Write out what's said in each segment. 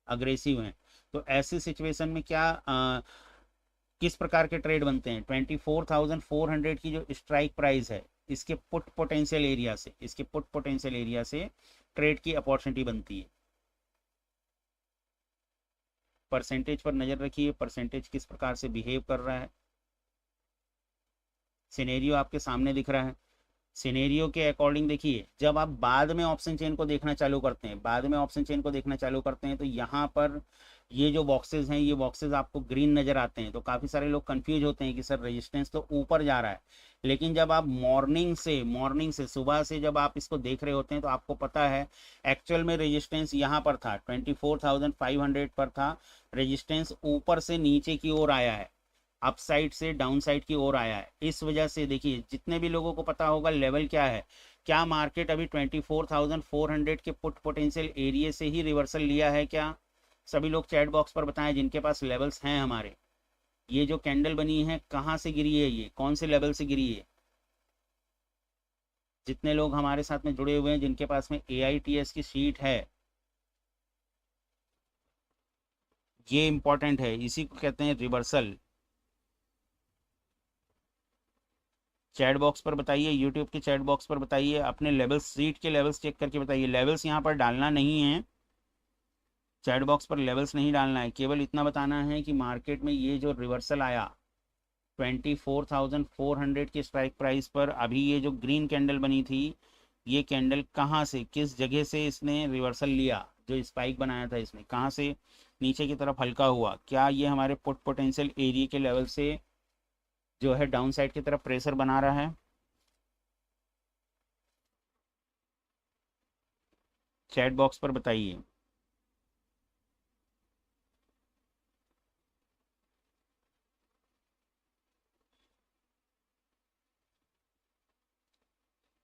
Aggressive हैं। तो ऐसी सिचुएशन में क्या किस प्रकार के ट्रेड बनते हैं? 24,400 की जो स्ट्राइक प्राइस है, इसके पुट पोटेंशियल एरिया से, इसके पुट पोटेंशियल एरिया से ट्रेड की अपॉर्चुनिटी बनती है। परसेंटेज पर नजर रखिए, परसेंटेज किस प्रकार से बिहेव कर रहा है। सिनेरियो आपके सामने दिख रहा है। सिनेरियो के अकॉर्डिंग देखिए, जब आप बाद में ऑप्शन चेन को देखना चालू करते हैं, बाद में ऑप्शन चेन को देखना चालू करते हैं, तो यहाँ पर ये जो बॉक्सेस हैं, ये बॉक्सेस आपको ग्रीन नजर आते हैं, तो काफ़ी सारे लोग कंफ्यूज होते हैं कि सर रेजिस्टेंस तो ऊपर जा रहा है। लेकिन जब आप मॉर्निंग से सुबह से जब आप इसको देख रहे होते हैं, तो आपको पता है एक्चुअल में रेजिस्टेंस यहाँ पर था, 24,500 पर था। रेजिस्टेंस ऊपर से नीचे की ओर आया है, अप साइड से डाउन साइड की ओर आया है। इस वजह से देखिए, जितने भी लोगों को पता होगा लेवल क्या है, क्या मार्केट अभी 24,400 के पुट पोटेंशियल एरिया से ही रिवर्सल लिया है क्या? सभी लोग चैट बॉक्स पर बताएं जिनके पास लेवल्स हैं हमारे। ये जो कैंडल बनी है कहाँ से गिरी है, ये कौन से लेवल से गिरी है? जितने लोग हमारे साथ में जुड़े हुए हैं, जिनके पास में AITS की शीट है, ये इंपॉर्टेंट है, इसी को कहते हैं रिवर्सल। चैट बॉक्स पर बताइए, यूट्यूब के चैट बॉक्स पर बताइए, अपने लेवल्स, सीट के लेवल्स चेक करके बताइए। लेवल्स यहाँ पर डालना नहीं है, चैट बॉक्स पर लेवल्स नहीं डालना है, केवल इतना बताना है कि मार्केट में ये जो रिवर्सल आया 24,400 की स्ट्राइक प्राइस पर, अभी ये जो ग्रीन कैंडल बनी थी, ये कैंडल कहाँ से, किस जगह से इसने रिवर्सल लिया, जो स्पाइक बनाया था इसने कहाँ से नीचे की तरफ हल्का हुआ? क्या ये हमारे पुट पोटेंशियल एरिया के लेवल से जो है डाउन साइड की तरफ प्रेशर बना रहा है? चैट बॉक्स पर बताइए।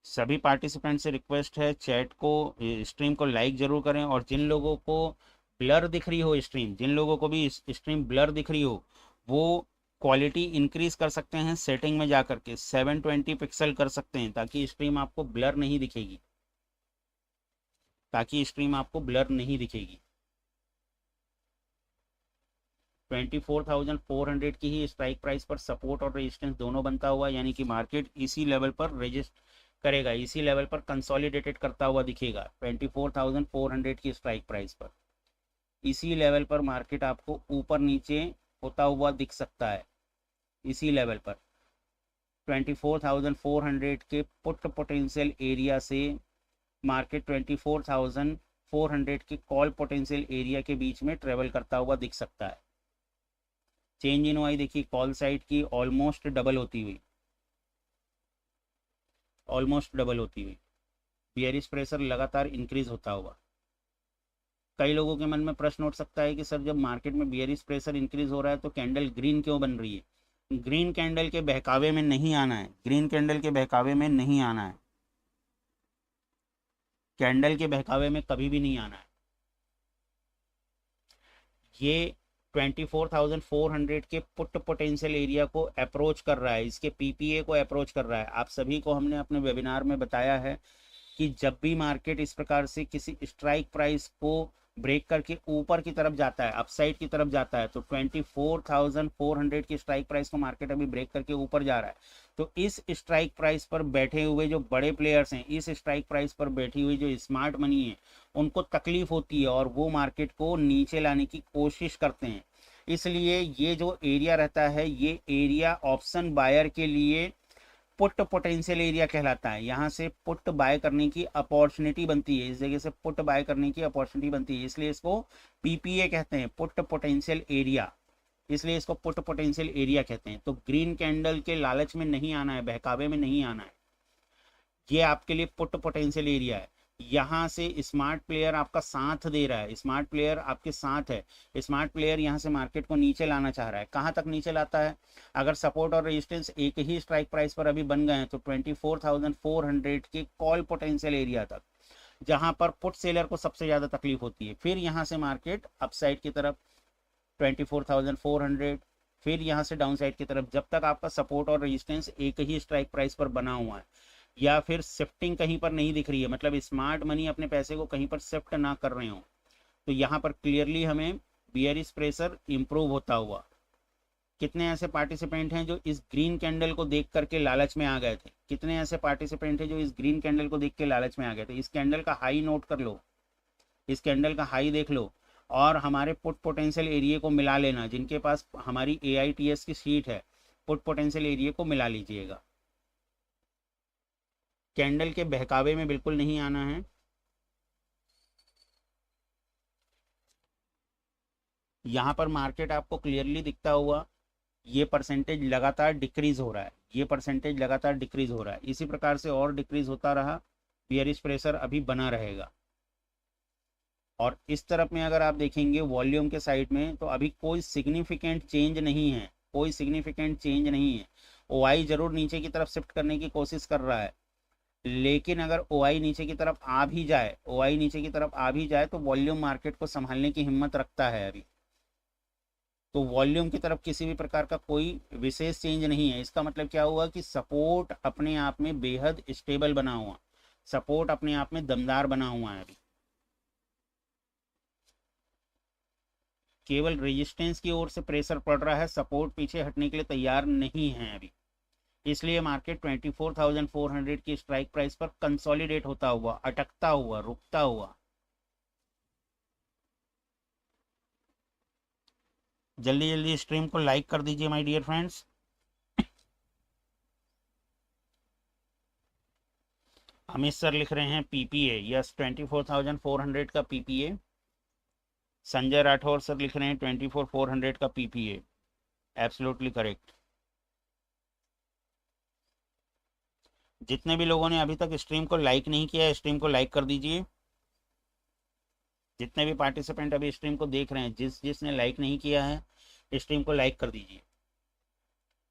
सभी पार्टिसिपेंट से रिक्वेस्ट है, चैट को, स्ट्रीम को लाइक जरूर करें, और जिन लोगों को ब्लर दिख रही हो स्ट्रीम, जिन लोगों को भी स्ट्रीम ब्लर दिख रही हो, वो क्वालिटी इंक्रीज कर सकते हैं सेटिंग में जाकर के, 720 पिक्सल कर सकते हैं, ताकि स्ट्रीम आपको ब्लर नहीं दिखेगी, ताकि स्ट्रीम आपको ब्लर नहीं दिखेगी। 24,400 की ही स्ट्राइक प्राइस पर सपोर्ट और रेजिस्टेंस दोनों बनता हुआ, यानी कि मार्केट इसी लेवल पर रेजिस्ट करेगा, इसी लेवल पर कंसोलिडेटेड करता हुआ दिखेगा। 24,400 की स्ट्राइक प्राइस पर, इसी लेवल पर मार्केट आपको ऊपर नीचे होता हुआ दिख सकता है, इसी लेवल पर 24,400 के पुट पोटेंशियल एरिया से मार्केट 24,400 के कॉल पोटेंशियल एरिया के बीच में ट्रेवल करता हुआ दिख सकता है। चेंज इन वाई देखिए, कॉल साइड की ऑलमोस्ट डबल होती हुई, ऑलमोस्ट डबल होती हुई, बियरिश प्रेशर लगातार इंक्रीज होता हुआ। कई लोगों के मन में प्रश्न उठ सकता है कि सर जब मार्केट में बियरिश प्रेशर इंक्रीज हो रहा है तो कैंडल ग्रीन क्यों बन रही है? ग्रीन कैंडल के बहकावे में नहीं आना है, ग्रीन कैंडल के बहकावे में नहीं आना है, कैंडल के बहकावे में कभी भी नहीं आना है। ये 24,400 के पुट पोटेंशियल एरिया को अप्रोच कर रहा है, इसके PPA को अप्रोच कर रहा है। आप सभी को हमने अपने वेबिनार में बताया है कि जब भी मार्केट इस प्रकार से किसी स्ट्राइक प्राइस को ब्रेक करके ऊपर की तरफ जाता है, अपसाइड की तरफ जाता है, तो 24,400 की स्ट्राइक प्राइस को मार्केट अभी ब्रेक करके ऊपर जा रहा है, तो इस स्ट्राइक प्राइस पर बैठे हुए जो बड़े प्लेयर्स हैं, इस स्ट्राइक प्राइस पर बैठी हुई जो स्मार्ट मनी है, उनको तकलीफ होती है और वो मार्केट को नीचे लाने की कोशिश करते हैं। इसलिए ये जो एरिया रहता है, ये एरिया ऑप्शन बायर के लिए पुट पोटेंशियल एरिया कहलाता है। यहाँ से पुट बाय करने की अपॉर्चुनिटी बनती है, इस जगह से पुट बाय करने की अपॉर्चुनिटी बनती है, इसलिए इसको PPA कहते हैं, पुट पोटेंशियल एरिया, इसलिए इसको पुट पोटेंशियल एरिया कहते हैं। तो ग्रीन कैंडल के लालच में नहीं आना है, बहकावे में नहीं आना है, ये आपके लिए पुट पोटेंशियल एरिया है। यहाँ से स्मार्ट प्लेयर आपका साथ दे रहा है, स्मार्ट प्लेयर आपके साथ है, स्मार्ट प्लेयर यहाँ से मार्केट को नीचे लाना चाह रहा है। कहाँ तक नीचे लाता है? अगर सपोर्ट और रेजिस्टेंस एक ही स्ट्राइक प्राइस पर अभी बन गए हैं, तो 24,400 के कॉल पोटेंशियल एरिया तक, जहां पर पुट सेलर को सबसे ज्यादा तकलीफ होती है। फिर यहाँ से मार्केट अपसाइड की तरफ 24,400, फिर यहाँ से डाउन साइड की तरफ, जब तक आपका सपोर्ट और रेजिस्टेंस एक ही स्ट्राइक प्राइस पर बना हुआ है, या फिर शिफ्टिंग कहीं पर नहीं दिख रही है, मतलब स्मार्ट मनी अपने पैसे को कहीं पर शिफ्ट ना कर रहे हो, तो यहाँ पर क्लियरली हमें बियरिश प्रेशर इंप्रूव होता हुआ। कितने ऐसे पार्टिसिपेंट हैं जो इस ग्रीन कैंडल को देख करके लालच में आ गए थे? कितने ऐसे पार्टिसिपेंट हैं जो इस ग्रीन कैंडल को देख के लालच में आ गए थे? इस कैंडल का हाई नोट कर लो, इस कैंडल का हाई देख लो और हमारे पुट पोटेंशियल एरिया को मिला लेना। जिनके पास हमारी AITS की शीट है, पुट पोटेंशियल एरिया को मिला लीजिएगा। कैंडल के बहकावे में बिल्कुल नहीं आना है। यहाँ पर मार्केट आपको क्लियरली दिखता हुआ ये परसेंटेज लगातार डिक्रीज हो रहा है, ये परसेंटेज लगातार डिक्रीज हो रहा है। इसी प्रकार से और डिक्रीज होता रहा, बियरिश प्रेशर अभी बना रहेगा। और इस तरफ में अगर आप देखेंगे वॉल्यूम के साइड में, तो अभी कोई सिग्निफिकेंट चेंज नहीं है, कोई सिग्निफिकेंट चेंज नहीं है। OI जरूर नीचे की तरफ शिफ्ट करने की कोशिश कर रहा है, लेकिन अगर OI नीचे की तरफ आ भी जाए, OI नीचे की तरफ आ भी जाए तो वॉल्यूम मार्केट को संभालने की हिम्मत रखता है अभी। तो वॉल्यूम की तरफ किसी भी प्रकार का कोई विशेष चेंज नहीं है। इसका मतलब क्या हुआ कि सपोर्ट अपने आप में बेहद स्टेबल बना हुआ, सपोर्ट अपने आप में दमदार बना हुआ है। अभी केवल रेजिस्टेंस की ओर से प्रेशर पड़ रहा है, सपोर्ट पीछे हटने के लिए तैयार नहीं है अभी। इसलिए मार्केट 24,400 की स्ट्राइक प्राइस पर कंसोलिडेट होता हुआ, अटकता हुआ, रुकता हुआ। जल्दी जल्दी स्ट्रीम को लाइक कर दीजिए my dear friends. Amit sir लिख रहे हैं PPA, यस 24,400 का PPA। संजय राठौर सर लिख रहे हैं 24,400 का PPA, एब्सोल्युटली करेक्ट। जितने भी लोगों ने अभी तक स्ट्रीम को लाइक नहीं किया है, स्ट्रीम को लाइक कर दीजिए। जितने भी पार्टिसिपेंट अभी स्ट्रीम को देख रहे हैं, जिसने लाइक नहीं किया है, स्ट्रीम को लाइक कर दीजिए।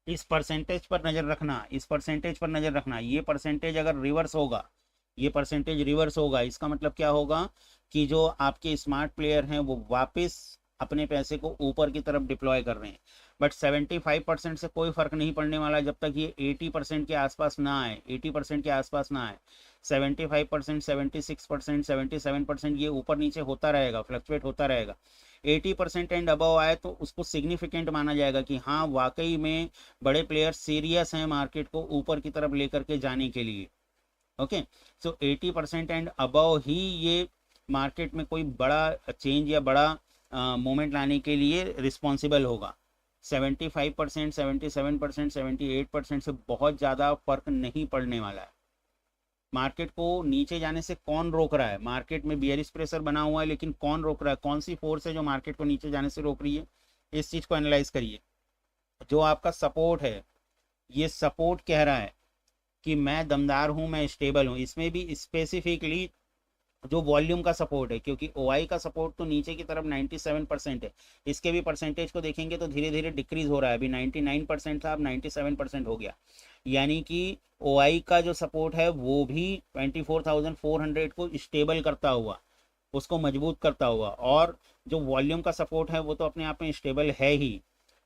इस परसेंटेज पर नज़र रखना, इस परसेंटेज पर नज़र रखना। ये परसेंटेज अगर रिवर्स होगा, ये परसेंटेज रिवर्स होगा, इसका मतलब क्या होगा कि जो आपके स्मार्ट प्लेयर हैं वो वापस अपने पैसे को ऊपर की तरफ डिप्लॉय कर रहे हैं। बट 75% से कोई फर्क नहीं पड़ने वाला जब तक ये 80% के आसपास ना आए, 80% के आसपास ना आए। 75%, 76%, 77% ये ऊपर नीचे होता रहेगा, फ्लक्चुएट होता रहेगा। 80% एंड अबव आए तो उसको सिग्निफिकेंट माना जाएगा कि हाँ वाकई में बड़े प्लेयर सीरियस हैं मार्केट को ऊपर की तरफ लेकर के जाने के लिए। ओके, सो 80% एंड अबव ही ये मार्केट में कोई बड़ा चेंज या बड़ा मोमेंट लाने के लिए रिस्पॉन्सिबल होगा। 75%, 77%, 78% से बहुत ज़्यादा फर्क नहीं पड़ने वाला है। मार्केट को नीचे जाने से कौन रोक रहा है? मार्केट में बियरिश प्रेशर बना हुआ है, लेकिन कौन रोक रहा है? कौन सी फोर्स है जो मार्केट को नीचे जाने से रोक रही है? इस चीज़ को एनालाइज करिए। जो आपका सपोर्ट है, ये सपोर्ट कह रहा है कि मैं दमदार हूं, मैं स्टेबल हूं। इसमें भी स्पेसिफिकली जो वॉल्यूम का सपोर्ट है, क्योंकि OI का सपोर्ट तो नीचे की तरफ 97% है। इसके भी परसेंटेज को देखेंगे तो धीरे धीरे डिक्रीज हो रहा है। अभी 99% था, अब 97% हो गया। यानी कि OI का जो सपोर्ट है वो भी 24,400 को स्टेबल करता हुआ, उसको मजबूत करता हुआ। और जो वॉल्यूम का सपोर्ट है वो तो अपने आप में स्टेबल है ही।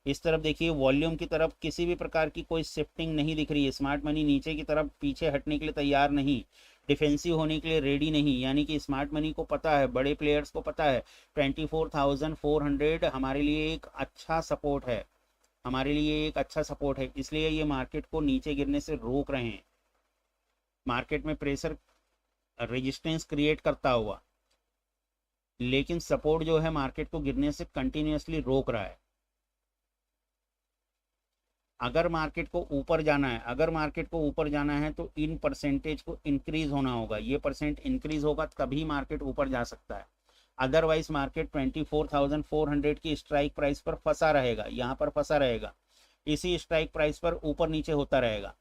इस तरफ देखिए, वॉल्यूम की तरफ किसी भी प्रकार की कोई शिफ्टिंग नहीं दिख रही है। स्मार्ट मनी नीचे की तरफ पीछे हटने के लिए तैयार नहीं, डिफेंसिव होने के लिए रेडी नहीं। यानी कि स्मार्ट मनी को पता है, बड़े प्लेयर्स को पता है 24,400 हमारे लिए एक अच्छा सपोर्ट है, हमारे लिए एक अच्छा सपोर्ट है। इसलिए ये मार्केट को नीचे गिरने से रोक रहे हैं। मार्केट में प्रेशर रेजिस्टेंस क्रिएट करता हुआ, लेकिन सपोर्ट जो है मार्केट को गिरने से कंटिन्यूसली रोक रहा है। अगर मार्केट को ऊपर जाना है, अगर मार्केट को ऊपर जाना है तो इन परसेंटेज को इंक्रीज होना होगा। ये परसेंट इंक्रीज होगा तभी मार्केट ऊपर जा सकता है। अदरवाइज मार्केट 24,400 की स्ट्राइक प्राइस पर फंसा रहेगा, यहाँ पर फंसा रहेगा, इसी स्ट्राइक प्राइस पर ऊपर नीचे होता रहेगा।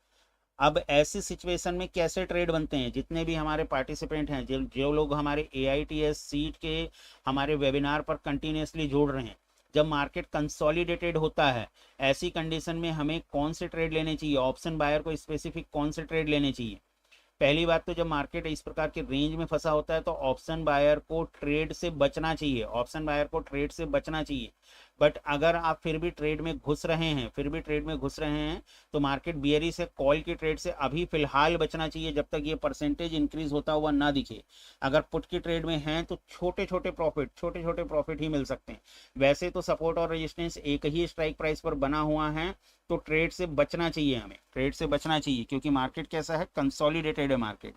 अब ऐसी सिचुएशन में कैसे ट्रेड बनते हैं? जितने भी हमारे पार्टिसिपेंट हैं, जो लोग हमारे AITS सीट के हमारे वेबिनार पर कंटिन्यूसली जुड़ रहे हैं, जब मार्केट कंसोलिडेटेड होता है ऐसी कंडीशन में हमें कौन से ट्रेड लेने चाहिए? ऑप्शन बायर को स्पेसिफिक कौन से ट्रेड लेने चाहिए? पहली बात तो जब मार्केट इस प्रकार के रेंज में फंसा होता है तो ऑप्शन बायर को ट्रेड से बचना चाहिए, ऑप्शन बायर को ट्रेड से बचना चाहिए। बट अगर आप फिर भी ट्रेड में घुस रहे हैं तो मार्केट बियरी से कॉल की ट्रेड से अभी फिलहाल बचना चाहिए जब तक ये परसेंटेज इंक्रीज होता हुआ ना दिखे। अगर पुट की ट्रेड में हैं तो छोटे छोटे प्रॉफिट ही मिल सकते हैं। वैसे तो सपोर्ट और रेजिस्टेंस एक ही स्ट्राइक प्राइस पर बना हुआ है, तो ट्रेड से बचना चाहिए, हमें ट्रेड से बचना चाहिए, क्योंकि मार्केट कैसा है, कंसोलिडेटेड है मार्केट।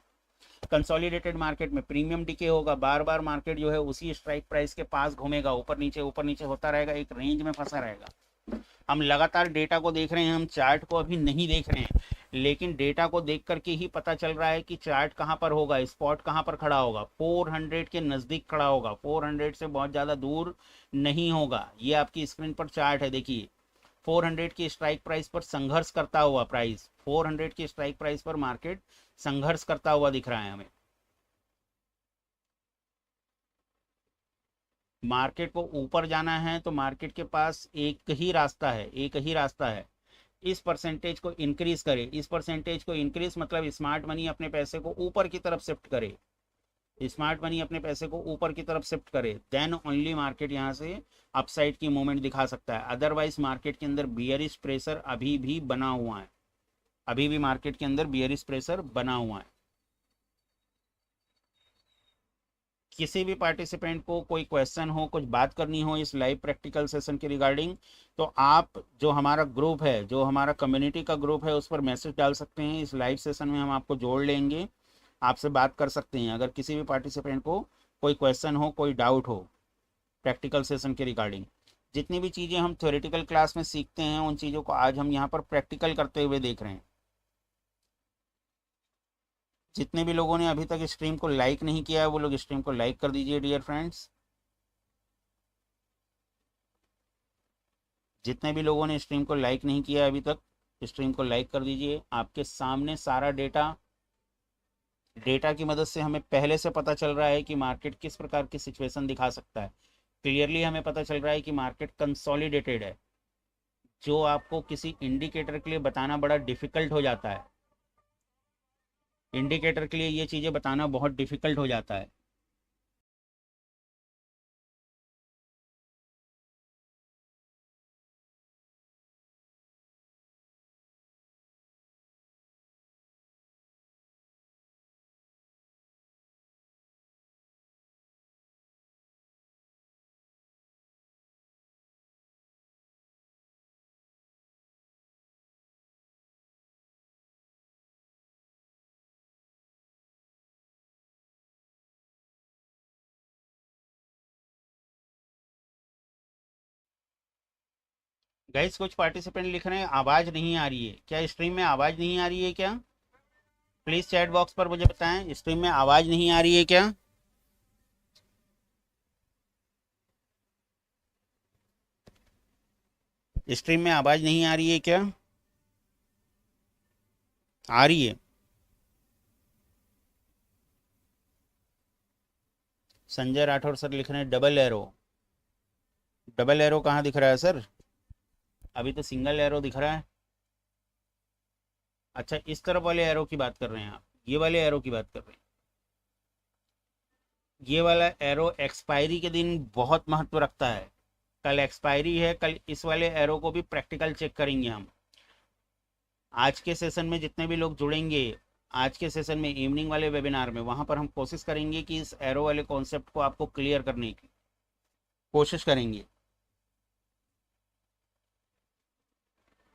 कंसोलिडेटेड मार्केट में प्रीमियम डिके होगा, बार बार मार्केट जो है उसी स्ट्राइक प्राइस के पास घूमेगा, ऊपर नीचे होता रहेगा, एक रेंज में फंसा रहेगा। हम लगातार डेटा को देख रहे हैं, हम चार्ट को अभी नहीं देख रहे हैं, लेकिन डेटा को देख करके ही पता चल रहा है कि चार्ट कहाँ पर होगा, स्पॉट कहाँ पर खड़ा होगा, 400 के नज़दीक खड़ा होगा, 400 से बहुत ज़्यादा दूर नहीं होगा। ये आपकी स्क्रीन पर चार्ट है, देखिए 400 की स्ट्राइक प्राइस पर संघर्ष करता हुआ, 400 की स्ट्राइक प्राइस पर मार्केट संघर्ष करता हुआ दिख रहा है हमें। मार्केट को ऊपर जाना है तो मार्केट के पास एक ही रास्ता है, इस परसेंटेज को इंक्रीज करे, इस परसेंटेज को इंक्रीज मतलब स्मार्ट मनी अपने पैसे को ऊपर की तरफ शिफ्ट करे, स्मार्ट मनी अपने पैसे को ऊपर की तरफ शिफ्ट करे, देन ओनली मार्केट यहाँ से अपसाइड की मूवमेंट दिखा सकता है। अदरवाइज मार्केट के अंदर बियरिश प्रेशर अभी भी बना हुआ है, अभी भी मार्केट के अंदर बियरिश प्रेशर बना हुआ है। किसी भी पार्टिसिपेंट को कोई क्वेश्चन हो, कुछ बात करनी हो इस लाइव प्रैक्टिकल सेशन के रिगार्डिंग, तो आप जो हमारा ग्रुप है, जो हमारा कम्युनिटी का ग्रुप है, उस पर मैसेज डाल सकते हैं। इस लाइव सेशन में हम आपको जोड़ लेंगे, आपसे बात कर सकते हैं। अगर किसी भी पार्टिसिपेंट को कोई क्वेश्चन हो, कोई डाउट हो प्रैक्टिकल सेशन के रिगार्डिंग, जितनी भी चीज़ें हम थ्योरेटिकल क्लास में सीखते हैं उन चीज़ों को आज हम यहाँ पर प्रैक्टिकल करते हुए देख रहे हैं। जितने भी लोगों ने अभी तक स्ट्रीम को लाइक नहीं किया है वो लोग स्ट्रीम को लाइक कर दीजिए डियर फ्रेंड्स। जितने भी लोगों ने स्ट्रीम को लाइक नहीं किया है अभी तक, स्ट्रीम को लाइक कर दीजिए। आपके सामने सारा डेटा की मदद से हमें पहले से पता चल रहा है कि मार्केट किस प्रकार की सिचुएशन दिखा सकता है। क्लियरली हमें पता चल रहा है कि मार्केट कंसोलिडेटेड है, जो आपको किसी इंडिकेटर के लिए बताना बड़ा डिफिकल्ट हो जाता है। इंडिकेटर के लिए ये चीज़ें बताना बहुत डिफिकल्ट हो जाता है। गाइस कुछ पार्टिसिपेंट लिख रहे हैं आवाज़ नहीं आ रही है, क्या स्ट्रीम में आवाज़ नहीं आ रही है क्या? प्लीज़ चैट बॉक्स पर मुझे बताएं, स्ट्रीम में आवाज़ नहीं आ रही है क्या? स्ट्रीम में आवाज़ नहीं आ रही है क्या? आ रही है? संजय राठौर सर लिख रहे हैं डबल एरो। डबल एरो कहाँ दिख रहा है सर? अभी तो सिंगल एरो दिख रहा है। अच्छा, इस तरफ वाले एरो की बात कर रहे हैं आप, ये वाले एरो की बात कर रहे हैं। ये वाला एरो एक्सपायरी के दिन बहुत महत्व रखता है। कल एक्सपायरी है, कल इस वाले एरो को भी प्रैक्टिकल चेक करेंगे हम। आज के सेशन में जितने भी लोग जुड़ेंगे, आज के सेशन में इवनिंग वाले वेबिनार में, वहाँ पर हम कोशिश करेंगे कि इस एरो वाले कॉन्सेप्ट को आपको क्लियर करने की कोशिश करेंगे,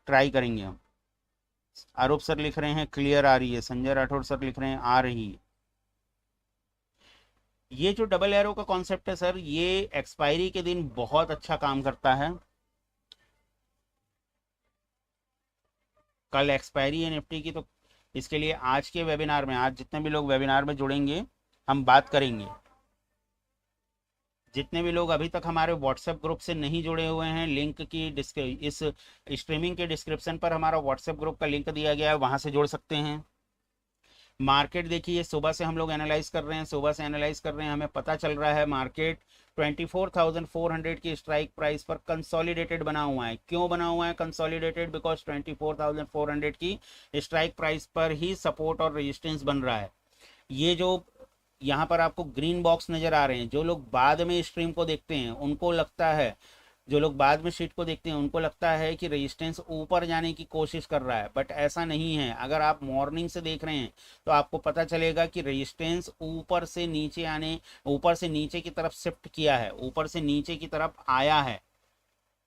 ट्राई करेंगे हम। आरूप सर लिख रहे हैं क्लियर आ रही है, संजय राठौर सर लिख रहे हैं आ रही है। ये जो डबल एरो का कॉन्सेप्ट है सर, ये एक्सपायरी के दिन बहुत अच्छा काम करता है। कल एक्सपायरी है निफ्टी की, तो इसके लिए आज के वेबिनार में, आज जितने भी लोग वेबिनार में जुड़ेंगे हम बात करेंगे। जितने भी लोग अभी तक हमारे व्हाट्सएप ग्रुप से नहीं जुड़े हुए हैं, लिंक की इस स्ट्रीमिंग के डिस्क्रिप्शन पर हमारा व्हाट्सएप ग्रुप का लिंक दिया गया है, वहाँ से जुड़ सकते हैं। मार्केट देखिए, सुबह से हम लोग एनालाइज कर रहे हैं, हमें पता चल रहा है मार्केट 24,400 की स्ट्राइक प्राइस पर कंसोलिडेटेड बना हुआ है। क्यों बना हुआ है कंसोलिडेटेड? बिकॉज 24,400 की स्ट्राइक प्राइस पर ही सपोर्ट और रेजिस्टेंस बन रहा है। ये जो यहाँ पर आपको ग्रीन बॉक्स नजर आ रहे हैं, जो लोग बाद में स्ट्रीम को देखते हैं उनको लगता है, जो लोग बाद में शीट को देखते हैं उनको लगता है कि रेजिस्टेंस ऊपर जाने की कोशिश कर रहा है, बट ऐसा नहीं है। अगर आप मॉर्निंग से देख रहे हैं तो आपको पता चलेगा कि रेजिस्टेंस ऊपर से नीचे आने, ऊपर से नीचे की तरफ शिफ्ट किया है, ऊपर से नीचे की तरफ आया है।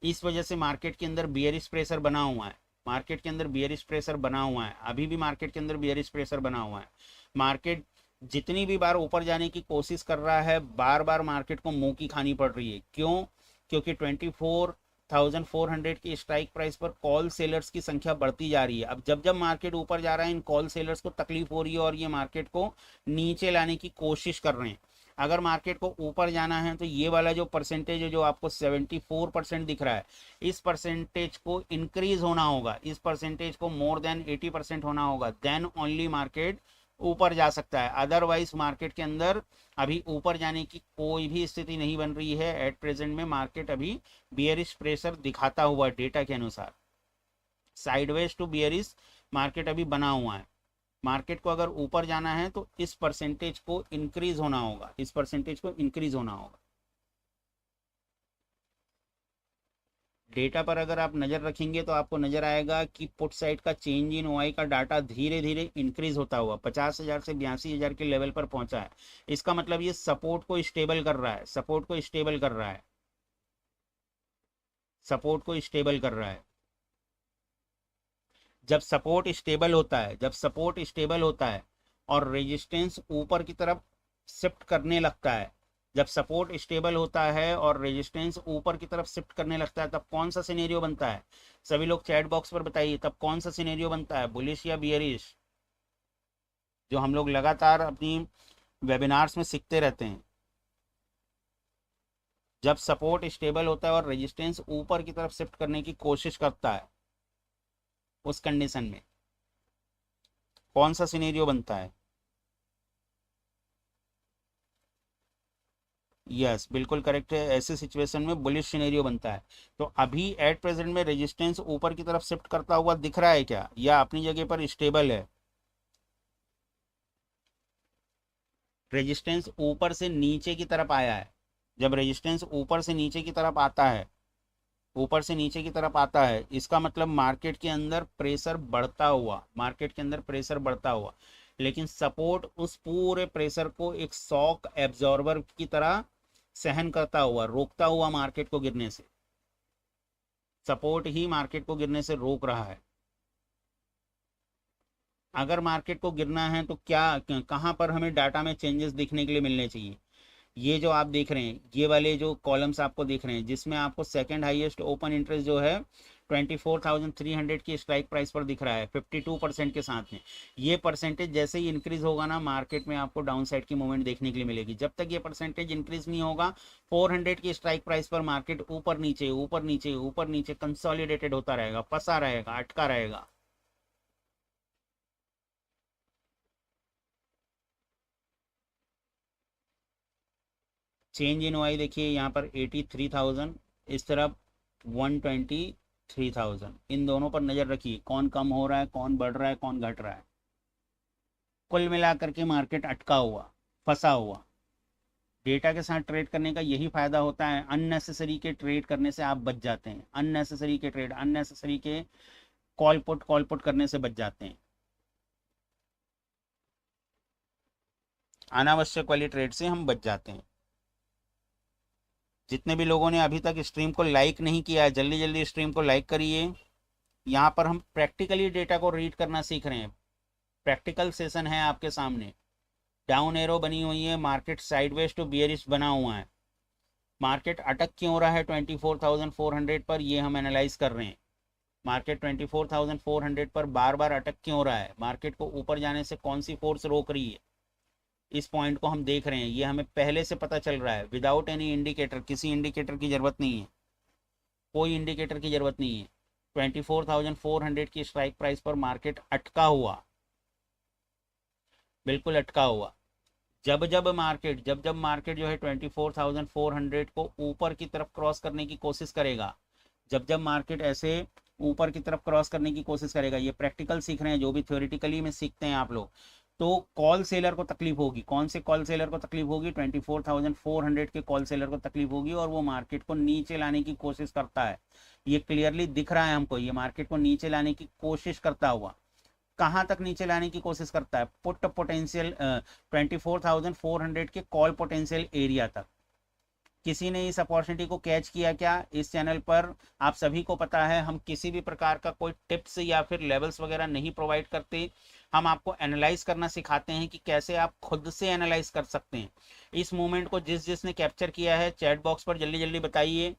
इस वजह से मार्केट के अंदर बियरिश प्रेशर बना हुआ है, मार्केट के अंदर बियरिश प्रेशर बना हुआ है, अभी भी मार्केट के अंदर बियरिश प्रेशर बना हुआ है। मार्केट जितनी भी बार ऊपर जाने की कोशिश कर रहा है, बार बार मार्केट को मुंह की खानी पड़ रही है। क्यों? क्योंकि 24,400 की स्ट्राइक प्राइस पर कॉल सेलर्स की संख्या बढ़ती जा रही है। अब जब जब मार्केट ऊपर जा रहा है, इन कॉल सेलर्स को तकलीफ हो रही है और ये मार्केट को नीचे लाने की कोशिश कर रहे हैं। अगर मार्केट को ऊपर जाना है तो ये वाला जो परसेंटेज है, जो आपको 74% दिख रहा है, इस परसेंटेज को इंक्रीज होना होगा, इस परसेंटेज को मोर देन 80% होना होगा, देन ओनली मार्केट ऊपर जा सकता है। अदरवाइज मार्केट के अंदर अभी ऊपर जाने की कोई भी स्थिति नहीं बन रही है। एट प्रेजेंट में मार्केट अभी बियरिश प्रेशर दिखाता हुआ डेटा के अनुसार, साइडवेज टू बियरिश मार्केट अभी बना हुआ है। मार्केट को अगर ऊपर जाना है तो इस परसेंटेज को इंक्रीज होना होगा, इस परसेंटेज को इंक्रीज होना होगा। डेटा पर अगर आप नज़र रखेंगे तो आपको नज़र आएगा कि पुट साइड का चेंज इन ओआई का डाटा धीरे धीरे इंक्रीज होता हुआ 50,000 से 82,000 के लेवल पर पहुंचा है। इसका मतलब ये सपोर्ट को स्टेबल कर रहा है, सपोर्ट को स्टेबल कर रहा है, सपोर्ट को स्टेबल कर रहा है। जब सपोर्ट स्टेबल होता है, जब सपोर्ट स्टेबल होता है और रेजिस्टेंस ऊपर की तरफ शिफ्ट करने लगता है, जब सपोर्ट स्टेबल होता है और रेजिस्टेंस ऊपर की तरफ शिफ्ट करने लगता है, तब कौन सा सिनेरियो बनता है? सभी लोग चैट बॉक्स पर बताइए, तब कौन सा सिनेरियो बनता है, बुलिश या बियरिश? जो हम लोग लगातार अपनी वेबिनार्स में सीखते रहते हैं। जब सपोर्ट स्टेबल होता है और रेजिस्टेंस ऊपर की तरफ शिफ्ट करने की कोशिश करता है, उस कंडीशन में कौन सा सिनेरियो बनता है? यस, बिल्कुल करेक्ट है। ऐसे सिचुएशन में बुलिश सिनेरियो बनता है। तो अभी एट प्रेजेंट में रेजिस्टेंस ऊपर की तरफ शिफ्ट करता हुआ दिख रहा है क्या, या अपनी जगह पर स्टेबल है? रेजिस्टेंस ऊपर से नीचे की तरफ आया है। जब रेजिस्टेंस ऊपर से नीचे की तरफ आता है, ऊपर से नीचे की तरफ आता है, इसका मतलब मार्केट के अंदर प्रेशर बढ़ता हुआ, मार्केट के अंदर प्रेशर बढ़ता हुआ। लेकिन सपोर्ट उस पूरे प्रेशर को एक शॉक एब्जॉर्बर की तरह सहन करता हुआ, रोकता हुआ मार्केट को गिरने से, सपोर्ट ही मार्केट को गिरने से रोक रहा है। अगर मार्केट को गिरना है तो क्या, कहाँ पर हमें डाटा में चेंजेस दिखने के लिए मिलने चाहिए? ये जो आप देख रहे हैं, ये वाले जो कॉलम्स आपको दिख रहे हैं, जिसमें आपको सेकंड हाईएस्ट ओपन इंटरेस्ट जो है 24,300 की स्ट्राइक प्राइस पर दिख रहा है 52% के साथ में। ये परसेंटेज जैसे ही इंक्रीज होगा ना, मार्केट में आपको डाउन साइड की मूवमेंट देखने के लिए मिलेगी। जब तक ये परसेंटेज इंक्रीज नहीं होगा, 400 की स्ट्राइक प्राइस पर मार्केट ऊपर नीचे ऊपर नीचे ऊपर नीचे कंसोलिडेटेड होता रहेगा, फंसा रहेगा, अटका रहेगा। चेंज इन वाई देखिए यहाँ पर 83,000, इस तरफ 123,000। इन दोनों पर नज़र रखिए, कौन कम हो रहा है, कौन बढ़ रहा है, कौन घट रहा है। कुल मिलाकर के मार्केट अटका हुआ, फंसा हुआ। डेटा के साथ ट्रेड करने का यही फायदा होता है, अननेसेसरी के ट्रेड करने से आप बच जाते हैं, अननेसेसरी के ट्रेड, अननेसेसरी के कॉल पुट करने से बच जाते हैं, अनावश्यक वाली ट्रेड से हम बच जाते हैं। जितने भी लोगों ने अभी तक स्ट्रीम को लाइक नहीं किया है, जल्दी जल्दी स्ट्रीम को लाइक करिए। यहाँ पर हम प्रैक्टिकली डेटा को रीड करना सीख रहे हैं, प्रैक्टिकल सेशन है आपके सामने। डाउन एरो बनी हुई है, मार्केट साइडवेज टू बियरिश बना हुआ है। मार्केट अटक क्यों हो रहा है 24,400 पर, ये हम एनालाइज कर रहे हैं। मार्केट 24,400 पर बार बार अटक क्यों हो रहा है, मार्केट को ऊपर जाने से कौन सी फोर्स रोक रही है, इस पॉइंट को हम देख रहे हैं। ये हमें पहले से पता चल रहा है, विदाउट एनी इंडिकेटर, किसी इंडिकेटर की जरूरत नहीं है, कोई इंडिकेटर की जरूरत नहीं है। 24,400 की स्ट्राइक प्राइस पर मार्केट अटका हुआ, बिल्कुल अटका हुआ। जब जब मार्केट जो है 24,400 को ऊपर की तरफ क्रॉस करने की कोशिश करेगा, जब जब मार्केट ऐसे ऊपर की तरफ क्रॉस करने की कोशिश करेगा, ये प्रैक्टिकल सीख रहे हैं, जो भी थ्योरेटिकली में सीखते हैं आप लोग, तो कॉल सेलर को तकलीफ होगी। कौन से कॉल सेलर को तकलीफ होगी? 24,400 के कॉल सेलर को तकलीफ होगी, और वो मार्केट को नीचे लाने की कोशिश करता है। ये क्लियरली दिख रहा है हमको, ये मार्केट को नीचे लाने की कोशिश करता हुआ। कहाँ तक नीचे लाने की कोशिश करता है? पुट पोटेंशियल 24,400 के कॉल पोटेंशियल एरिया तक। किसी ने इस अपॉर्चुनिटी को कैच किया क्या? इस चैनल पर आप सभी को पता है, हम किसी भी प्रकार का कोई टिप्स या फिर लेवल्स वगैरह नहीं प्रोवाइड करते। हम आपको एनालाइज करना सिखाते हैं कि कैसे आप खुद से एनालाइज कर सकते हैं। इस मोमेंट को जिसने कैप्चर किया है, चैट बॉक्स पर जल्दी जल्दी बताइए।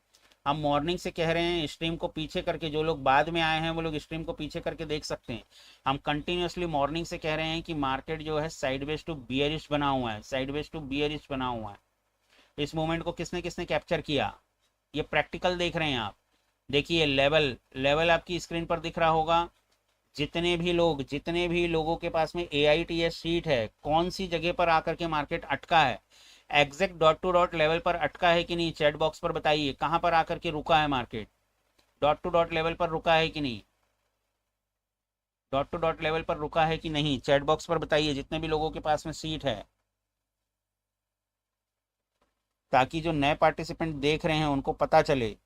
हम मॉर्निंग से कह रहे हैं, स्ट्रीम को पीछे करके, जो लोग बाद में आए हैं वो लोग स्ट्रीम को पीछे करके देख सकते हैं। हम कंटिन्यूसली मॉर्निंग से कह रहे हैं कि मार्केट जो है साइडवेज टू बियरिश बना हुआ है, साइडवेज टू बियरिश बना हुआ है। इस मूवमेंट को किसने किसने कैप्चर किया? ये प्रैक्टिकल देख रहे हैं आप। देखिए लेवल, लेवल आपकी स्क्रीन पर दिख रहा होगा। जितने भी लोगों के पास में AITS शीट है, कौन सी जगह पर आकर के मार्केट अटका है, exact dot to dot level पर अटका है कि नहीं? चैट बॉक्स पर बताइए, कहां पर आकर के रुका है market? Dot to dot level पर रुका है कि नहीं? डॉट टू डॉट लेवल पर रुका है कि नहीं? चैट बॉक्स पर बताइए, जितने भी लोगों के पास में सीट है, ताकि जो नए पार्टिसिपेंट देख रहे हैं उनको पता चले।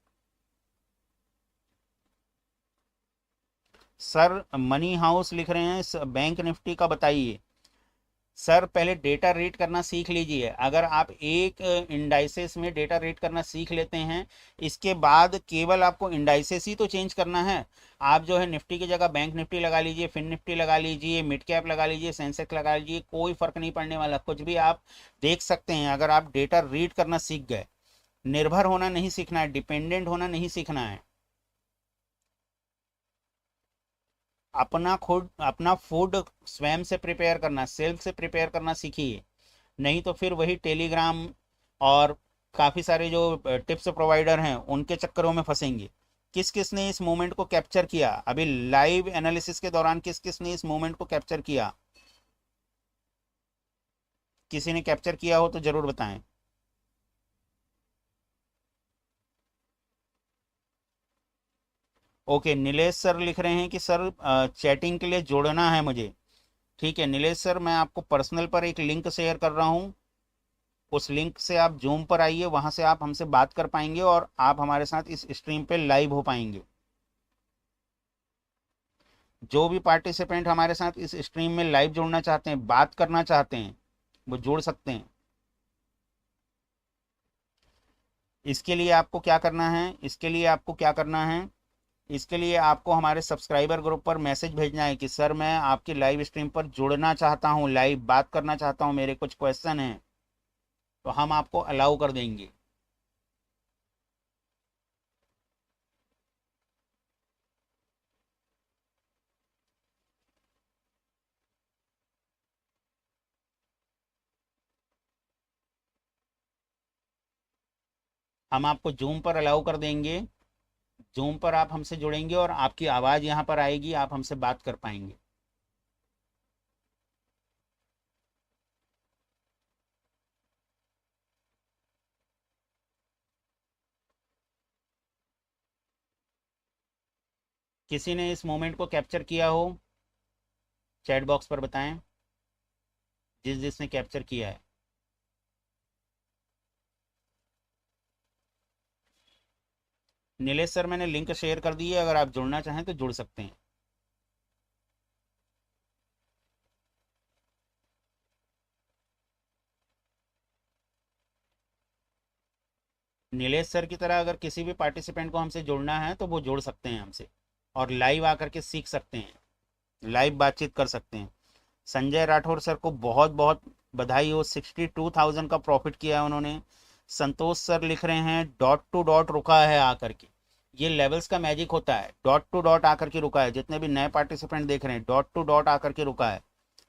सर मनी हाउस लिख रहे हैं, बैंक निफ्टी का बताइए। सर पहले डेटा रीड करना सीख लीजिए। अगर आप एक इंडाइसेस में डेटा रीड करना सीख लेते हैं, इसके बाद केवल आपको इंडाइसेस ही तो चेंज करना है। आप जो है निफ्टी की जगह बैंक निफ्टी लगा लीजिए, फिन निफ्टी लगा लीजिए, मिड कैप लगा लीजिए, सेंसेक्स लगा लीजिए, कोई फर्क नहीं पड़ने वाला। कुछ भी आप देख सकते हैं अगर आप डेटा रीड करना सीख गए। निर्भर होना नहीं सीखना है, डिपेंडेंट होना नहीं सीखना है। अपना फूड स्वयं से प्रिपेयर करना, सेल्फ से प्रिपेयर करना सीखिए। नहीं तो फिर वही टेलीग्राम और काफ़ी सारे जो टिप्स प्रोवाइडर हैं उनके चक्करों में फंसेंगे। किस किस ने इस मोमेंट को कैप्चर किया? अभी लाइव एनालिसिस के दौरान किस किस ने इस मोमेंट को कैप्चर किया? किसी ने कैप्चर किया हो तो ज़रूर बताएं। ओके, नीलेश सर लिख रहे हैं कि सर चैटिंग के लिए जोड़ना है मुझे। ठीक है नीलेश सर, मैं आपको पर्सनल पर एक लिंक शेयर कर रहा हूँ। उस लिंक से आप जूम पर आइए, वहाँ से आप हमसे बात कर पाएंगे और आप हमारे साथ इस स्ट्रीम पे लाइव हो पाएंगे। जो भी पार्टिसिपेंट हमारे साथ इस स्ट्रीम में लाइव जुड़ना चाहते हैं, बात करना चाहते हैं, वो जुड़ सकते हैं। इसके लिए आपको क्या करना है? इसके लिए आपको हमारे सब्सक्राइबर ग्रुप पर मैसेज भेजना है कि सर मैं आपकी लाइव स्ट्रीम पर जुड़ना चाहता हूँ, लाइव बात करना चाहता हूँ, मेरे कुछ क्वेश्चन हैं, तो हम आपको अलाउ कर देंगे। हम आपको जूम पर अलाउ कर देंगे। जूम पर आप हमसे जुड़ेंगे और आपकी आवाज़ यहाँ पर आएगी, आप हमसे बात कर पाएंगे। किसी ने इस मोमेंट को कैप्चर किया हो, चैट बॉक्स पर बताएं, जिसने कैप्चर किया है। नीलेश सर मैंने लिंक शेयर कर दी है, अगर आप जुड़ना चाहें तो जुड़ सकते हैं। नीलेश सर की तरह अगर किसी भी पार्टिसिपेंट को हमसे जुड़ना है तो वो जुड़ सकते हैं हमसे, और लाइव आकर के सीख सकते हैं, लाइव बातचीत कर सकते हैं। संजय राठौर सर को बहुत बहुत बधाई हो, 62,000 का प्रॉफिट किया है उन्होंने। संतोष सर लिख रहे हैं डॉट टू डॉट रुका है आकर के। ये लेवल्स का मैजिक होता है, डॉट टू डॉट आकर के रुका है। जितने भी नए पार्टिसिपेंट देख रहे हैं, डॉट टू डॉट आकर के रुका है,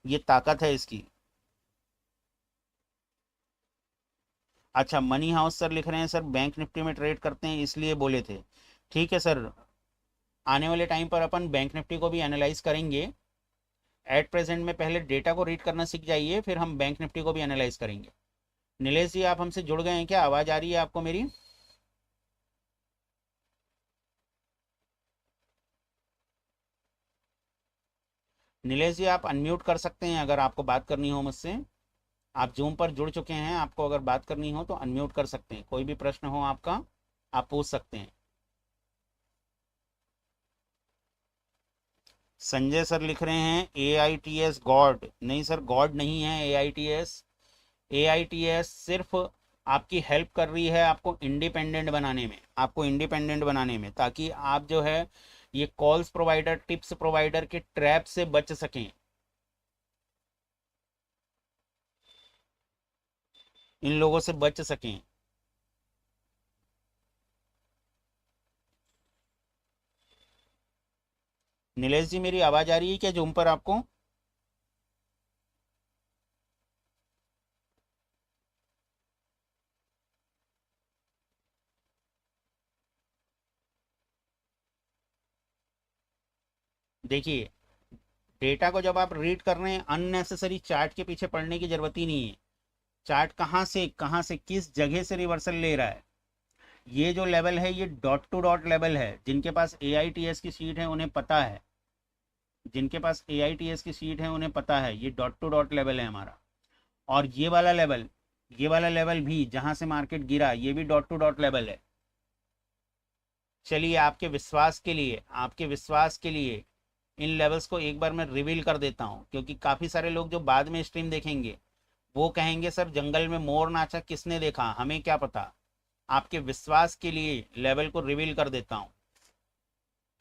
ये ताकत है इसकी। अच्छा, मनी हाउस सर लिख रहे हैं सर बैंक निफ्टी में ट्रेड करते हैं इसलिए बोले थे। ठीक है सर, आने वाले टाइम पर अपन बैंक निफ्टी को भी एनालाइज करेंगे। एट प्रेजेंट में पहले डेटा को रीड करना सीख जाइए, फिर हम बैंक निफ्टी को भी एनालाइज करेंगे। नीलेश जी, आप हमसे जुड़ गए हैं क्या? आवाज़ आ रही है आपको मेरी? नीलेश जी, आप अनम्यूट कर सकते हैं अगर आपको बात करनी हो मुझसे। आप जूम पर जुड़ चुके हैं, आपको अगर बात करनी हो तो अनम्यूट कर सकते हैं। कोई भी प्रश्न हो आपका, आप पूछ सकते हैं। संजय सर लिख रहे हैं A I T S god. नहीं सर, गॉड नहीं है A I T S. A I T S सिर्फ आपकी हेल्प कर रही है आपको इंडिपेंडेंट बनाने में, आपको इंडिपेंडेंट बनाने में, ताकि आप जो है ये कॉल्स प्रोवाइडर, टिप्स प्रोवाइडर के ट्रैप से बच सकें, इन लोगों से बच सकें। नीलेश जी, मेरी आवाज़ आ रही है क्या जूम पर आपको? देखिए, डेटा को जब आप रीड कर रहे हैं, अननेसेसरी चार्ट के पीछे पड़ने की जरूरत ही नहीं है। चार्ट कहाँ से किस जगह से रिवर्सल ले रहा है, ये जो लेवल है ये डॉट टू डॉट लेवल है। जिनके पास ए आई टी एस की सीट है उन्हें पता है, जिनके पास ए आई टी एस की सीट है उन्हें पता है, ये डॉट टू डॉट लेवल है हमारा। और ये वाला लेवल भी जहां से मार्केट गिरा, ये भी डॉट टू डॉट लेवल है। चलिए, आपके विश्वास के लिए इन लेवल्स को एक बार मैं रिवील कर देता हूँ, क्योंकि काफ़ी सारे लोग जो बाद में स्ट्रीम देखेंगे वो कहेंगे सर जंगल में मोर नाचा किसने देखा, हमें क्या पता। आपके विश्वास के लिए लेवल को रिवील कर देता हूँ,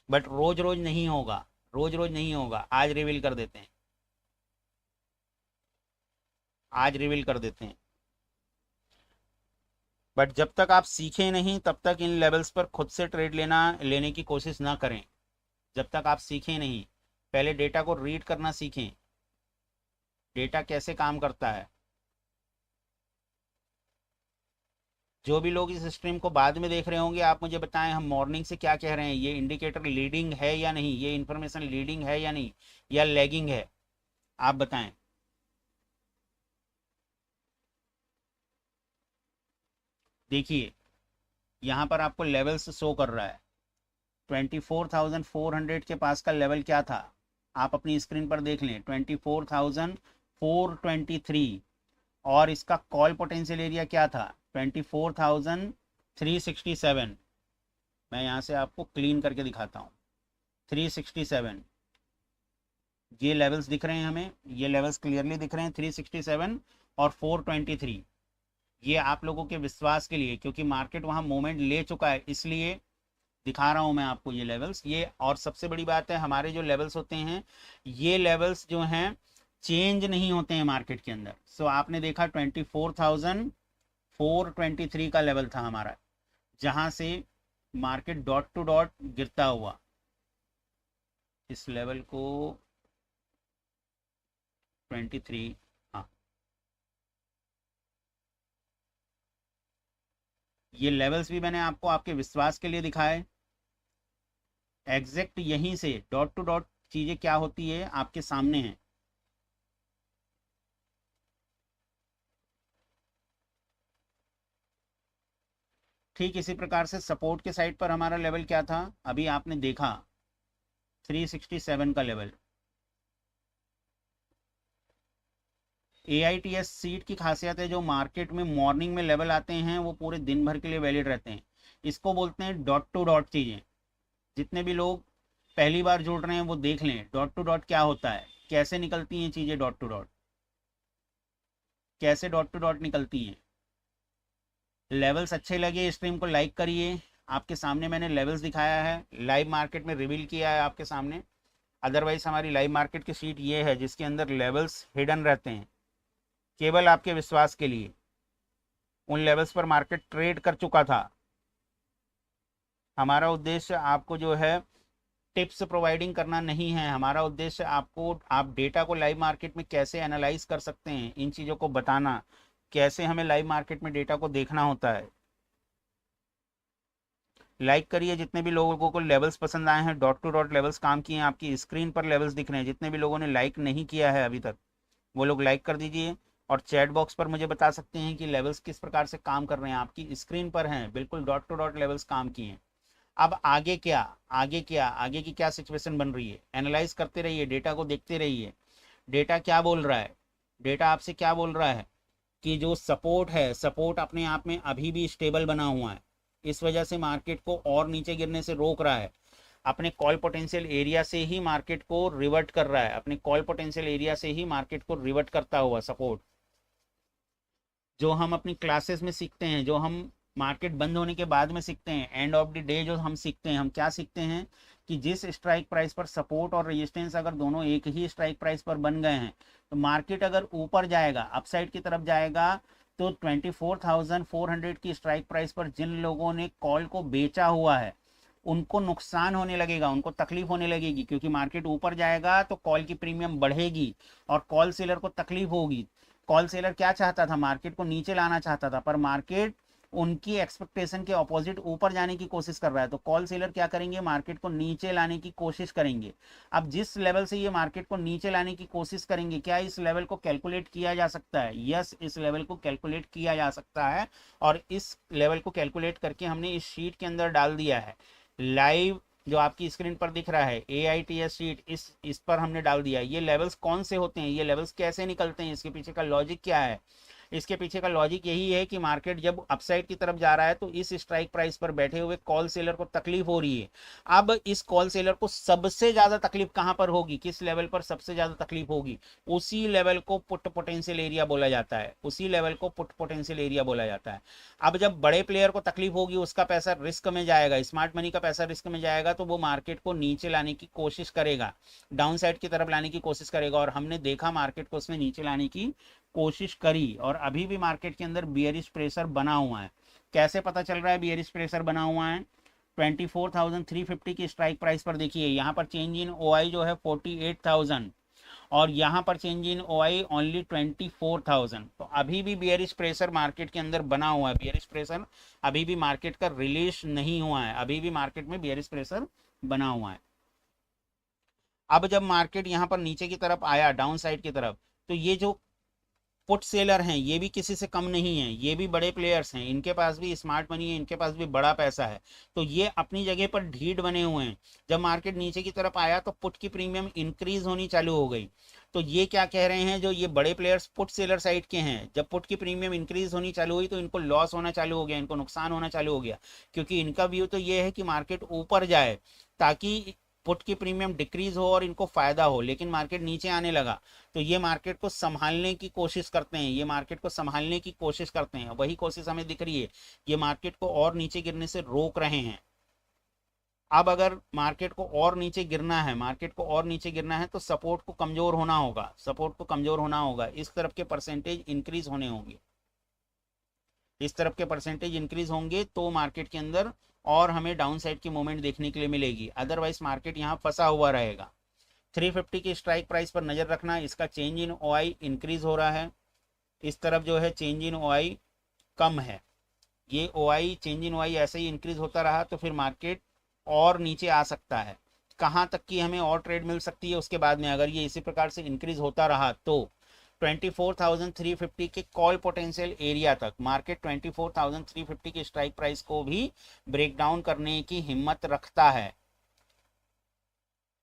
बट रोज रोज नहीं होगा, रोज रोज नहीं होगा। आज रिवील कर देते हैं, आज रिवील कर देते हैं। बट जब तक आप सीखें नहीं तब तक इन लेवल्स पर खुद से ट्रेड लेने की कोशिश ना करें। जब तक आप सीखें नहीं, पहले डेटा को रीड करना सीखें, डेटा कैसे काम करता है। जो भी लोग इस स्ट्रीम को बाद में देख रहे होंगे, आप मुझे बताएं हम मॉर्निंग से क्या कह रहे हैं, ये इंडिकेटर लीडिंग है या नहीं, ये इन्फॉर्मेशन लीडिंग है या नहीं, या लैगिंग है, आप बताएं। देखिए, यहाँ पर आपको लेवल्स शो कर रहा है। 24,400 के पास का लेवल क्या था, आप अपनी स्क्रीन पर देख लें, 24,423। और इसका कॉल पोटेंशियल एरिया क्या था, 24,367। मैं यहाँ से आपको क्लीन करके दिखाता हूँ, 367। ये लेवल्स दिख रहे हैं हमें, ये लेवल्स क्लियरली दिख रहे हैं, 367 और 423। ये आप लोगों के विश्वास के लिए, क्योंकि मार्केट वहाँ मोमेंट ले चुका है, इसलिए दिखा रहा हूँ मैं आपको ये लेवल्स। ये और सबसे बड़ी बात है, हमारे जो लेवल्स होते हैं, ये लेवल्स जो हैं चेंज नहीं होते हैं मार्केट के अंदर। सो आपने देखा 24,423 का लेवल था हमारा, जहां से मार्केट डॉट टू डॉट गिरता हुआ, इस लेवल को 23, हाँ, ये लेवल्स भी मैंने आपको आपके विश्वास के लिए दिखाए। एग्जैक्ट यहीं से डॉट टू डॉट चीज़ें क्या होती है आपके सामने है। ठीक इसी प्रकार से सपोर्ट के साइड पर हमारा लेवल क्या था, अभी आपने देखा 367 का level. A I T S seat की खासियत है, जो मार्केट में मॉर्निंग में लेवल आते हैं वो पूरे दिन भर के लिए वैलिड रहते हैं। इसको बोलते हैं डॉट टू डॉट चीज़ें। जितने भी लोग पहली बार जुड़ रहे हैं वो देख लें डॉट टू डॉट क्या होता है, कैसे निकलती हैं चीज़ें डॉट टू डॉट, कैसे डॉट टू डॉट निकलती हैं। लेवल्स अच्छे लगे स्ट्रीम को लाइक करिए। आपके सामने मैंने लेवल्स दिखाया है, लाइव मार्केट में रिवील किया है आपके सामने। अदरवाइज हमारी लाइव मार्केट की सीट ये है जिसके अंदर लेवल्स हिडन रहते हैं, केवल आपके विश्वास के लिए। उन लेवल्स पर मार्केट ट्रेड कर चुका था। हमारा उद्देश्य आपको जो है टिप्स प्रोवाइडिंग करना नहीं है, हमारा उद्देश्य आपको, आप डेटा को लाइव मार्केट में कैसे एनालाइज कर सकते हैं, इन चीज़ों को बताना, कैसे हमें लाइव मार्केट में डेटा को देखना होता है। लाइक करिए जितने भी लोगों को लेवल्स पसंद आए हैं, डॉट टू डॉट लेवल्स काम किए हैं, आपकी स्क्रीन पर लेवल्स दिख रहे हैं। जितने भी लोगों ने लाइक नहीं किया है अभी तक वो लोग लाइक कर दीजिए, और चैट बॉक्स पर मुझे बता सकते हैं कि लेवल्स किस प्रकार से काम कर रहे हैं। आपकी स्क्रीन पर हैं, बिल्कुल डॉट टू डॉट लेवल्स काम किए हैं। अब आगे क्या, आगे की क्या सिचुएशन बन रही है, एनालाइज करते रहिए, डेटा को देखते रहिए। डेटा क्या बोल रहा है, डेटा आपसे क्या बोल रहा है कि जो सपोर्ट है, सपोर्ट अपने आप में अभी भी स्टेबल बना हुआ है, इस वजह से मार्केट को और नीचे गिरने से रोक रहा है। अपने कॉल पोटेंशियल एरिया से ही मार्केट को रिवर्ट कर रहा है, अपने कॉल पोटेंशियल एरिया से ही मार्केट को रिवर्ट करता हुआ सपोर्ट, जो हम अपनी क्लासेस में सीखते हैं, जो हम मार्केट बंद होने के बाद में सीखते हैं, एंड ऑफ द डे जो हम सीखते हैं, हम क्या सीखते हैं कि जिस स्ट्राइक प्राइस पर सपोर्ट और रेजिस्टेंस अगर दोनों एक ही स्ट्राइक प्राइस पर बन गए हैं, तो मार्केट अगर ऊपर जाएगा, अपसाइड की तरफ जाएगा, तो 24,400 की स्ट्राइक प्राइस पर जिन लोगों ने कॉल को बेचा हुआ है उनको नुकसान होने लगेगा, उनको तकलीफ होने लगेगी, क्योंकि मार्केट ऊपर जाएगा तो कॉल की प्रीमियम बढ़ेगी और कॉल सेलर को तकलीफ होगी। कॉल सेलर क्या चाहता था, मार्केट को नीचे लाना चाहता था, पर मार्केट उनकी एक्सपेक्टेशन के ऑपोजिट ऊपर जाने की कोशिश कर रहा है, तो कॉल सेलर क्या करेंगे, मार्केट को नीचे लाने की कोशिश करेंगे। अब जिस लेवल से ये मार्केट को नीचे लाने की कोशिश करेंगे, क्या इस लेवल को कैलकुलेट किया जा सकता है? यस, इस लेवल को कैलकुलेट किया जा सकता है, और इस लेवल को कैलकुलेट करके हमने इस शीट के अंदर डाल दिया है। लाइव जो आपकी स्क्रीन पर दिख रहा है AITS शीट, इस पर हमने डाल दिया है। ये लेवल्स कौन से होते हैं, ये लेवल्स कैसे निकलते हैं, इसके पीछे का लॉजिक क्या है? इसके पीछे का लॉजिक यही है कि मार्केट जब अपसाइड की तरफ जा रहा है तो इस स्ट्राइक प्राइस पर बैठे हुए कॉल सेलर को तकलीफ हो रही है। अब इस कॉल सेलर को सबसे ज्यादा तकलीफ कहां पर होगी, किस लेवल पर सबसे ज्यादा तकलीफ होगी? उसी लेवल को पुट पोटेंशियल एरिया बोला जाता है, उसी लेवल को पुट पोटेंशियल एरिया बोला जाता है। अब जब बड़े प्लेयर को तकलीफ होगी, उसका पैसा रिस्क में जाएगा, स्मार्ट मनी का पैसा रिस्क में जाएगा, तो वो मार्केट को नीचे लाने की कोशिश करेगा, डाउन साइड की तरफ लाने की कोशिश करेगा, और हमने देखा मार्केट को उसने नीचे लाने की कोशिश करी, और अभी भी मार्केट के अंदर बियरिश प्रेशर बना हुआ है। कैसे पता चल रहा है बियरिश प्रेशर बना हुआ है? 24,350 की स्ट्राइक प्राइस पर देखिए, यहाँ पर चेंज इन OI जो है 48,000, और यहाँ पर चेंज इन OI ओनली 24,000। तो अभी भी बियरिश प्रेशर मार्केट के अंदर बना हुआ है, बियरिश प्रेशर अभी भी मार्केट का रिलीज नहीं हुआ है, अभी भी मार्केट में बियरिश प्रेशर बना हुआ है। अब जब मार्केट यहाँ पर नीचे की तरफ आया, डाउन साइड की तरफ, तो ये जो पुट सेलर हैं ये भी किसी से कम नहीं है, ये भी बड़े प्लेयर्स हैं, इनके पास भी स्मार्ट मनी है, इनके पास भी बड़ा पैसा है, तो ये अपनी जगह पर ढीठ बने हुए हैं। जब मार्केट नीचे की तरफ आया तो पुट की प्रीमियम इंक्रीज होनी चालू हो गई। तो ये क्या कह रहे हैं, जो ये बड़े प्लेयर्स पुट सेलर साइड के हैं, जब पुट की प्रीमियम इंक्रीज होनी चालू हुई तो इनको लॉस होना चालू हो गया, इनको नुकसान होना चालू हो गया, क्योंकि इनका व्यू तो ये है कि मार्केट ऊपर जाए ताकि पुट की प्रीमियम डिक्रीज हो और इनको फायदा हो, लेकिन मार्केट नीचे आने लगा तो ये मार्केट को संभालने की कोशिश करते हैं, ये मार्केट को संभालने की कोशिश करते हैं, वही कोशिश हमें दिख रही है, ये मार्केट को और नीचे गिरने से रोक रहे हैं। अब अगर मार्केट को और नीचे गिरना है, मार्केट को और नीचे गिरना है, तो सपोर्ट को कमजोर होना होगा, सपोर्ट को कमजोर होना होगा, इस तरफ के परसेंटेज इंक्रीज होने होंगे, इस तरफ के परसेंटेज इंक्रीज होंगे तो मार्केट के अंदर और हमें डाउन साइड की मूवमेंट देखने के लिए मिलेगी, अदरवाइज मार्केट यहाँ फंसा हुआ रहेगा। 350 की स्ट्राइक प्राइस पर नजर रखना, इसका चेंज इन OI इंक्रीज हो रहा है, इस तरफ जो है चेंज इन OI कम है, ये OI चेंज इन OI ऐसे ही इंक्रीज होता रहा तो फिर मार्केट और नीचे आ सकता है। कहाँ तक की हमें और ट्रेड मिल सकती है उसके बाद में, अगर ये इसी प्रकार से इंक्रीज होता रहा तो 24,350 के कॉल पोटेंशियल एरिया तक मार्केट 24,350 की स्ट्राइक प्राइस को भी ब्रेक डाउन करने की हिम्मत रखता है।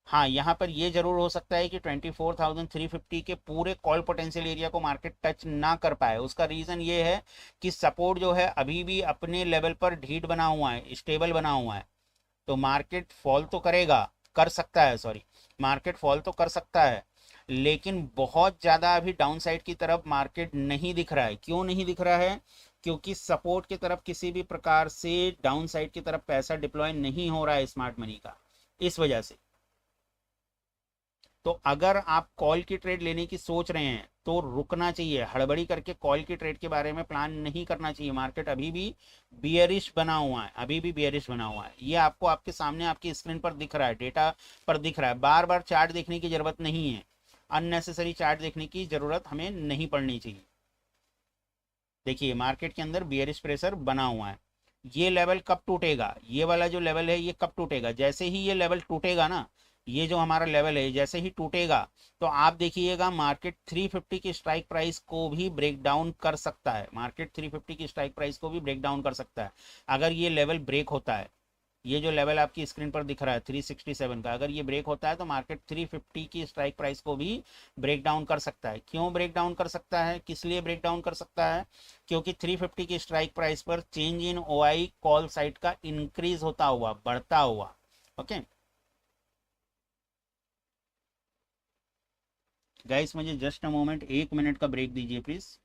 हाँ, यहाँ पर ये जरूर हो सकता है कि 24,350 के पूरे कॉल पोटेंशियल एरिया को मार्केट टच ना कर पाए। उसका रीजन ये है कि सपोर्ट जो है अभी भी अपने लेवल पर ढीठ बना हुआ है, स्टेबल बना हुआ है, तो मार्केट फॉल तो करेगा, कर सकता है, सॉरी, मार्केट फॉल तो कर सकता है, लेकिन बहुत ज़्यादा अभी डाउन साइड की तरफ मार्केट नहीं दिख रहा है। क्यों नहीं दिख रहा है? क्योंकि सपोर्ट की तरफ किसी भी प्रकार से डाउन साइड की तरफ पैसा डिप्लॉय नहीं हो रहा है स्मार्ट मनी का, इस वजह से। तो अगर आप कॉल की ट्रेड लेने की सोच रहे हैं तो रुकना चाहिए, हड़बड़ी करके कॉल की ट्रेड के बारे में प्लान नहीं करना चाहिए। मार्केट अभी भी बियरिश बना हुआ है, अभी भी बियरिश बना हुआ है, ये आपको आपके सामने आपकी स्क्रीन पर दिख रहा है, डेटा पर दिख रहा है। बार बार चार्ट देखने की जरूरत नहीं है, अननेसेसरी चार्ट देखने की जरूरत हमें नहीं पड़नी चाहिए। देखिए मार्केट के अंदर बियरिश प्रेशर बना हुआ है, ये लेवल कब टूटेगा, ये वाला जो लेवल है ये कब टूटेगा, जैसे ही ये लेवल टूटेगा ना, ये जो हमारा लेवल है जैसे ही टूटेगा, तो आप देखिएगा मार्केट 350 की स्ट्राइक प्राइस को भी ब्रेक डाउन कर सकता है, मार्केट 350 की स्ट्राइक प्राइस को भी ब्रेक डाउन कर सकता है अगर ये लेवल ब्रेक होता है। ये जो लेवल आपकी स्क्रीन पर दिख रहा है 367 का, अगर ये ब्रेक होता है तो मार्केट 350 की स्ट्राइक प्राइस को भी ब्रेक डाउन कर सकता है। क्यों ब्रेक डाउन कर सकता है, किस लिए ब्रेक डाउन कर सकता है, क्योंकि 350 की स्ट्राइक प्राइस पर change in OI call side का इंक्रीज होता हुआ, बढ़ता हुआ। ओके गाइस, मुझे जस्ट अ मोमेंट, 1 मिनट का ब्रेक दीजिए प्लीज।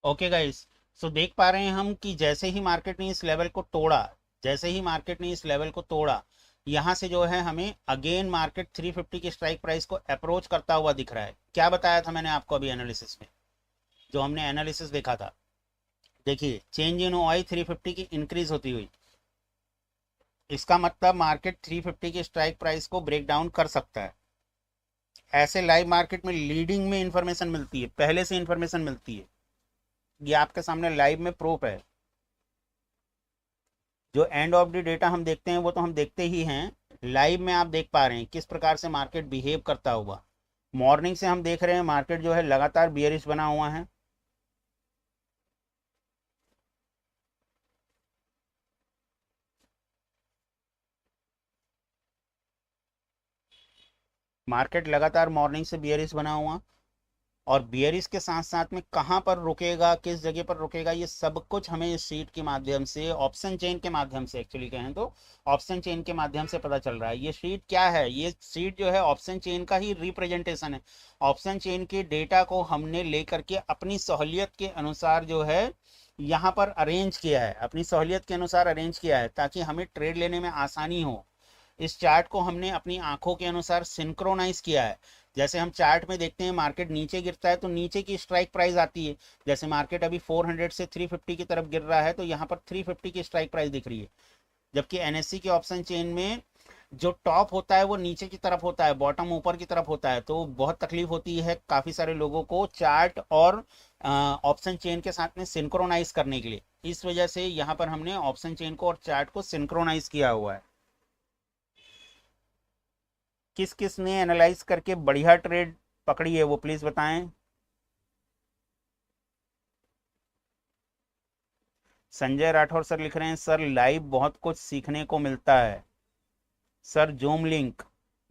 ओके गाइस, सो देख पा रहे हैं हम कि जैसे ही मार्केट ने इस लेवल को तोड़ा, जैसे ही मार्केट ने इस लेवल को तोड़ा, यहां से जो है हमें अगेन मार्केट 350 की स्ट्राइक प्राइस को अप्रोच करता हुआ दिख रहा है। क्या बताया था मैंने आपको अभी एनालिसिस में, जो हमने एनालिसिस देखा था, देखिए चेंज इन ओआई 350 की इंक्रीज होती हुई, इसका मतलब मार्केट 350 की स्ट्राइक प्राइस को ब्रेक डाउन कर सकता है। ऐसे लाइव मार्केट में लीडिंग में इंफॉर्मेशन मिलती है, पहले से इंफॉर्मेशन मिलती है, ये आपके सामने लाइव में प्रूफ है। जो एंड ऑफ द डेटा हम देखते हैं वो तो हम देखते ही हैं, लाइव में आप देख पा रहे हैं किस प्रकार से मार्केट बिहेव करता हुआ। मॉर्निंग से हम देख रहे हैं मार्केट जो है लगातार बियरिश बना हुआ है। मार्केट लगातार मॉर्निंग से बियरिश बना हुआ, और बियरिश के साथ साथ में कहां पर रुकेगा, किस जगह पर रुकेगा, ये सब कुछ हमें इस शीट के माध्यम से, ऑप्शन चेन के माध्यम से, एक्चुअली कहें तो ऑप्शन चेन के माध्यम से पता चल रहा है। ये शीट क्या है, ये शीट जो है ऑप्शन चेन का ही रिप्रेजेंटेशन है। ऑप्शन चेन के डेटा को हमने लेकर के अपनी सहूलियत के अनुसार जो है यहाँ पर अरेंज किया है, अपनी सहूलियत के अनुसार अरेंज किया है ताकि हमें ट्रेड लेने में आसानी हो। इस चार्ट को हमने अपनी आंखों के अनुसार सिंक्रोनाइज किया है। जैसे हम चार्ट में देखते हैं मार्केट नीचे गिरता है तो नीचे की स्ट्राइक प्राइस आती है, जैसे मार्केट अभी 400 से 350 की तरफ गिर रहा है तो यहाँ पर 350 की स्ट्राइक प्राइस दिख रही है। जबकि एनएससी के ऑप्शन चेन में जो टॉप होता है वो नीचे की तरफ होता है, बॉटम ऊपर की तरफ होता है, तो बहुत तकलीफ होती है काफी सारे लोगों को चार्ट और ऑप्शन चेन के साथ में सिंक्रोनाइज करने के लिए। इस वजह से यहाँ पर हमने ऑप्शन चेन को और चार्ट को सिंक्रोनाइज किया हुआ है। किस किस ने एनालाइज करके बढ़िया ट्रेड पकड़ी है वो प्लीज बताएं। संजय राठौर सर लिख रहे हैं सर लाइव बहुत कुछ सीखने को मिलता है। सर जूम लिंक,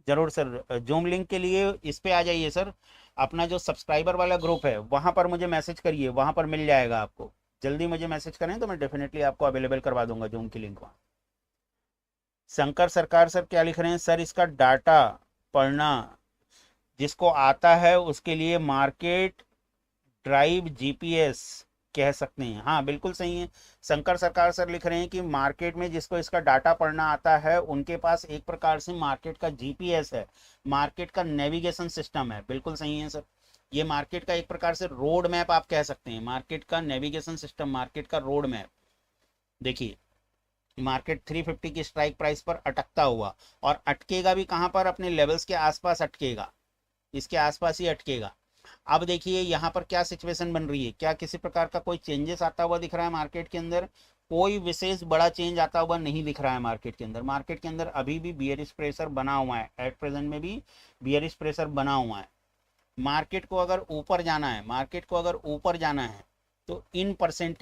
जरूर सर, जूम लिंक के लिए इस पे आ जाइए सर, अपना जो सब्सक्राइबर वाला ग्रुप है वहां पर मुझे मैसेज करिए, वहां पर मिल जाएगा आपको। जल्दी मुझे मैसेज करें तो मैं डेफिनेटली आपको अवेलेबल करवा दूंगा जूम की लिंक वहाँ। शंकर सरकार सर क्या लिख रहे हैं, सर इसका डाटा पढ़ना जिसको आता है उसके लिए मार्केट ड्राइव जीपीएस कह सकते हैं। हाँ बिल्कुल सही है। शंकर सरकार सर लिख रहे हैं कि मार्केट में जिसको इसका डाटा पढ़ना आता है उनके पास एक प्रकार से मार्केट का जीपीएस है, मार्केट का नेविगेशन सिस्टम है। बिल्कुल सही है सर। ये मार्केट का एक प्रकार से रोड मैप आप कह सकते हैं, मार्केट का नेविगेशन सिस्टम, मार्केट का रोड मैप। देखिए मार्केट 350 की स्ट्राइक प्राइस पर अटकता हुआ, और अटकेगा भी कहाँ पर, अपने लेवल्स के आसपास अटकेगा, इसके आसपास ही अटकेगा। अब देखिए यहाँ पर क्या सिचुएशन बन रही है, क्या किसी प्रकार का कोई चेंजेस आता हुआ दिख रहा है मार्केट के अंदर? कोई विशेष बड़ा चेंज आता हुआ नहीं दिख रहा है मार्केट के अंदर। मार्केट के अंदर अभी भी बियरिश प्रेशर बना हुआ है, एट प्रेजेंट में भी बियरिश प्रेशर बना हुआ है। मार्केट को अगर ऊपर जाना है, मार्केट को अगर ऊपर जाना है तो इन परसेंटेज